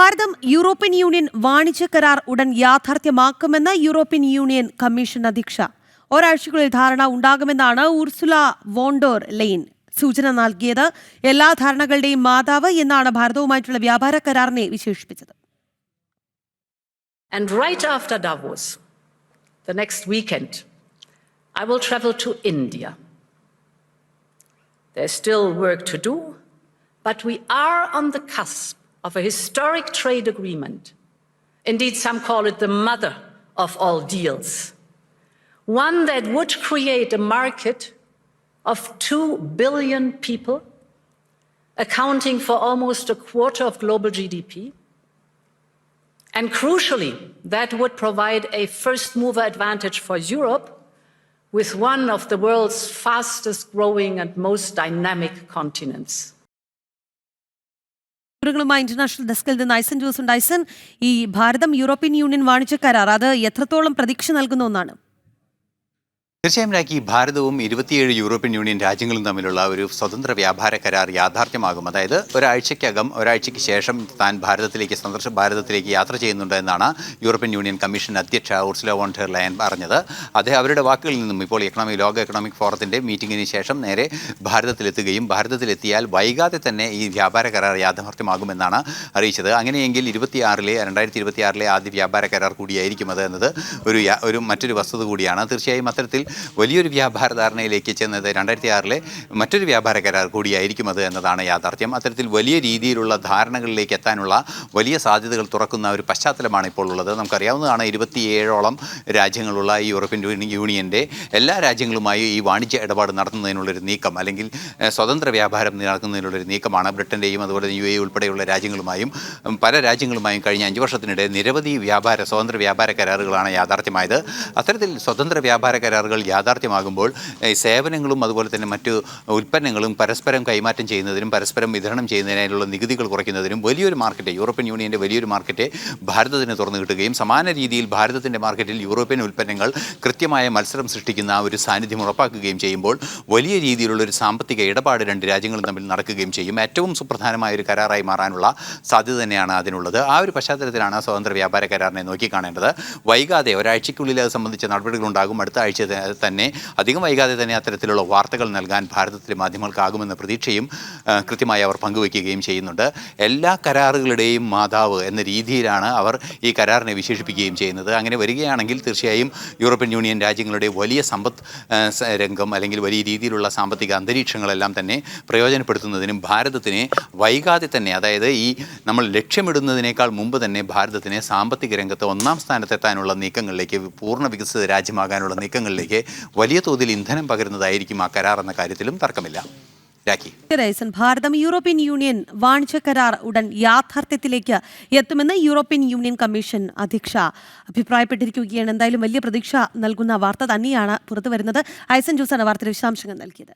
ഭാരതം European union വാണിജ്യ കരാർ ഉടൻ യാഥാർത്ഥ്യമാക്കുമെന്ന് യൂറോപ്യൻ യൂണിയൻ കമ്മീഷൻ അധ്യക്ഷ. ഒരാഴ്ചക്കുള്ളിൽ ധാരണ ഉണ്ടാകുമെന്നാണ് ഉർസുല വോണ്ടോർ ലെയിൻ സൂചന നൽകിയത്. എല്ലാ ധാരണകളുടെയും മാതാവ് എന്നാണ് ഭാരതവുമായിട്ടുള്ള വ്യാപാര കരാറിനെ വിശേഷിപ്പിച്ചത്. And right after Davos, the next weekend, I will travel to India. There's still work to do, but we are on the cusp of a historic trade agreement. Indeed, some call it the mother of all deals. One that would create a market of 2 billion people, accounting for almost a quarter of global GDP. And crucially, that would provide a first mover advantage for Europe with one of the world's fastest growing and most dynamic continents. International ഡെസ്കിൽ നിന്ന് ഐസൻ ജോസ് ഉണ്ട്. ഐസൻ, ഈ ഭാരതം European union വാണിജ്യ കരാർ അത് എത്രത്തോളം പ്രതീക്ഷ നൽകുന്ന ഒന്നാണ്? തീർച്ചയായും രാഖി, ഭാരതവും 27 യൂറോപ്യൻ യൂണിയൻ രാജ്യങ്ങളും തമ്മിലുള്ള ഒരു സ്വതന്ത്ര വ്യാപാര കരാർ യാഥാർത്ഥ്യമാകും. അതായത് ഒരാഴ്ചയ്ക്ക് ശേഷം താൻ ഭാരതത്തിലേക്ക് യാത്ര ചെയ്യുന്നുണ്ട് എന്നാണ് യൂറോപ്യൻ യൂണിയൻ കമ്മീഷൻ അധ്യക്ഷ ഉർസുല വോൺ ഡെർ ലയൻ പറഞ്ഞത്. അവരുടെ വാക്കുകളിൽ നിന്നും ഇപ്പോൾ ലോക എക്കണോമിക് ഫോറത്തിൻ്റെ മീറ്റിംഗിന് ശേഷം നേരെ ഭാരതത്തിലെത്തുകയും ഭാരതത്തിലെത്തിയാൽ വൈകാതെ തന്നെ ഈ വ്യാപാര കരാർ യാഥാർത്ഥ്യമാകുമെന്നാണ് അറിയിച്ചത്. അങ്ങനെയെങ്കിൽ 2026 ആദ്യ വ്യാപാര കരാർ കൂടിയായിരിക്കും അത് എന്നത് മറ്റൊരു വസ്തുത കൂടിയാണ്. തീർച്ചയായും അത്തരത്തിൽ വലിയൊരു വ്യാപാര ധാരണയിലേക്ക് ചെന്നത് 2006 മറ്റൊരു വ്യാപാര കരാർ കൂടിയായിരിക്കും അത് എന്നതാണ് യാഥാർത്ഥ്യം. അത്തരത്തിൽ വലിയ രീതിയിലുള്ള ധാരണകളിലേക്ക് എത്താനുള്ള വലിയ സാധ്യതകൾ തുറക്കുന്ന ഒരു പശ്ചാത്തലമാണ് ഇപ്പോൾ ഉള്ളത്. നമുക്കറിയാവുന്നതാണ് 27ഓളം രാജ്യങ്ങളുള്ള ഈ യൂറോപ്യൻ യൂണിയൻ്റെ എല്ലാ രാജ്യങ്ങളുമായി ഈ വാണിജ്യ ഇടപാട് നടത്തുന്നതിനുള്ളൊരു നീക്കം, അല്ലെങ്കിൽ സ്വതന്ത്ര വ്യാപാരം നടത്തുന്നതിനുള്ളൊരു നീക്കമാണ് ബ്രിട്ടൻ്റെയും അതുപോലെ UAE ഉൾപ്പെടെയുള്ള രാജ്യങ്ങളുമായും പല രാജ്യങ്ങളുമായും കഴിഞ്ഞ 5 വർഷത്തിനിടെ നിരവധി സ്വതന്ത്ര വ്യാപാര കരാറുകളാണ് യാഥാർത്ഥ്യമായത്. അത്തരത്തിൽ സ്വതന്ത്ര വ്യാപാര കരാറുകൾ യാഥാർത്ഥ്യമാകുമ്പോൾ സേവനങ്ങളും അതുപോലെ തന്നെ മറ്റു ഉൽപ്പന്നങ്ങളും പരസ്പരം കൈമാറ്റം ചെയ്യുന്നതിനും പരസ്പരം വിതരണം ചെയ്യുന്നതിനായുള്ള നികുതികൾ കുറയ്ക്കുന്നതിനും വലിയൊരു മാർക്കറ്റ്, യൂറോപ്യൻ യൂണിയൻ്റെ വലിയൊരു മാർക്കറ്റ് ഭാരതത്തിന് തുറന്നു കിട്ടുകയും സമാന രീതിയിൽ ഭാരതത്തിൻ്റെ മാർക്കറ്റിൽ യൂറോപ്യൻ ഉൽപ്പന്നങ്ങൾ കൃത്യമായ മത്സരം സൃഷ്ടിക്കുന്ന ഒരു സാന്നിധ്യം ഉറപ്പാക്കുകയും ചെയ്യുമ്പോൾ വലിയ രീതിയിലുള്ളൊരു സാമ്പത്തിക ഇടപാട് രണ്ട് രാജ്യങ്ങളും തമ്മിൽ നടക്കുകയും ചെയ്യും. ഏറ്റവും സുപ്രധാനമായ ഒരു കരാറായി മാറാനുള്ള സാധ്യത തന്നെയാണ് അതിനുള്ളത്. ആ ഒരു പശ്ചാത്തലത്തിലാണ് സ്വതന്ത്ര വ്യാപാര കരാറിനെ നോക്കിക്കാണേണ്ടത്. വൈകാതെ ഒരാഴ്ചയ്ക്കുള്ളിൽ അത് സംബന്ധിച്ച നടപടികളുണ്ടാകും. അടുത്ത ആഴ്ച തന്നെ അധികം വൈകാതെ തന്നെ അത്തരത്തിലുള്ള വാർത്തകൾ നൽകാൻ ഭാരതത്തിലെ മാധ്യമങ്ങൾക്കാകുമെന്ന പ്രതീക്ഷയും കൃത്യമായി അവർ പങ്കുവയ്ക്കുകയും ചെയ്യുന്നുണ്ട്. എല്ലാ കരാറുകളുടെയും മാതാവ് എന്ന രീതിയിലാണ് അവർ ഈ കരാറിനെ വിശേഷിപ്പിക്കുകയും ചെയ്യുന്നത്. അങ്ങനെ വരികയാണെങ്കിൽ തീർച്ചയായും യൂറോപ്യൻ യൂണിയൻ രാജ്യങ്ങളുടെ വലിയ സമ്പദ് രംഗം അല്ലെങ്കിൽ വലിയ രീതിയിലുള്ള സാമ്പത്തിക അന്തരീക്ഷങ്ങളെല്ലാം തന്നെ പ്രയോജനപ്പെടുത്തുന്നതിനും ഭാരതത്തിനെ വൈകാതെ തന്നെ, അതായത് ഈ നമ്മൾ ലക്ഷ്യമിടുന്നതിനേക്കാൾ മുമ്പ് തന്നെ ഭാരതത്തിനെ സാമ്പത്തിക രംഗത്ത് 1ാം സ്ഥാനത്തെത്താനുള്ള നീക്കങ്ങളിലേക്ക്, പൂർണ്ണ വികസിത രാജ്യമാകാനുള്ള നീക്കങ്ങളിലേക്ക് വലിയ തോതിൽ ഇന്ധനം പകരുന്നതായിരിക്കും ആ കരാർ എന്ന കാര്യത്തിലും തർക്കമില്ല. ഭാരതം യൂറോപ്യൻ യൂണിയൻ വാണിജ്യ കരാർ ഉടൻ യാഥാർത്ഥ്യത്തിലേക്ക് എത്തുമെന്ന് യൂറോപ്യൻ യൂണിയൻ കമ്മീഷൻ അധ്യക്ഷ അഭിപ്രായപ്പെട്ടിരിക്കുകയാണ്. എന്തായാലും വലിയ പ്രതീക്ഷ നൽകുന്ന വാർത്ത തന്നെയാണ് പുറത്തു വരുന്നത്. ഐസൻ ജോസാണ് വാർത്തയുടെ വിശദാംശങ്ങൾ നൽകിയത്.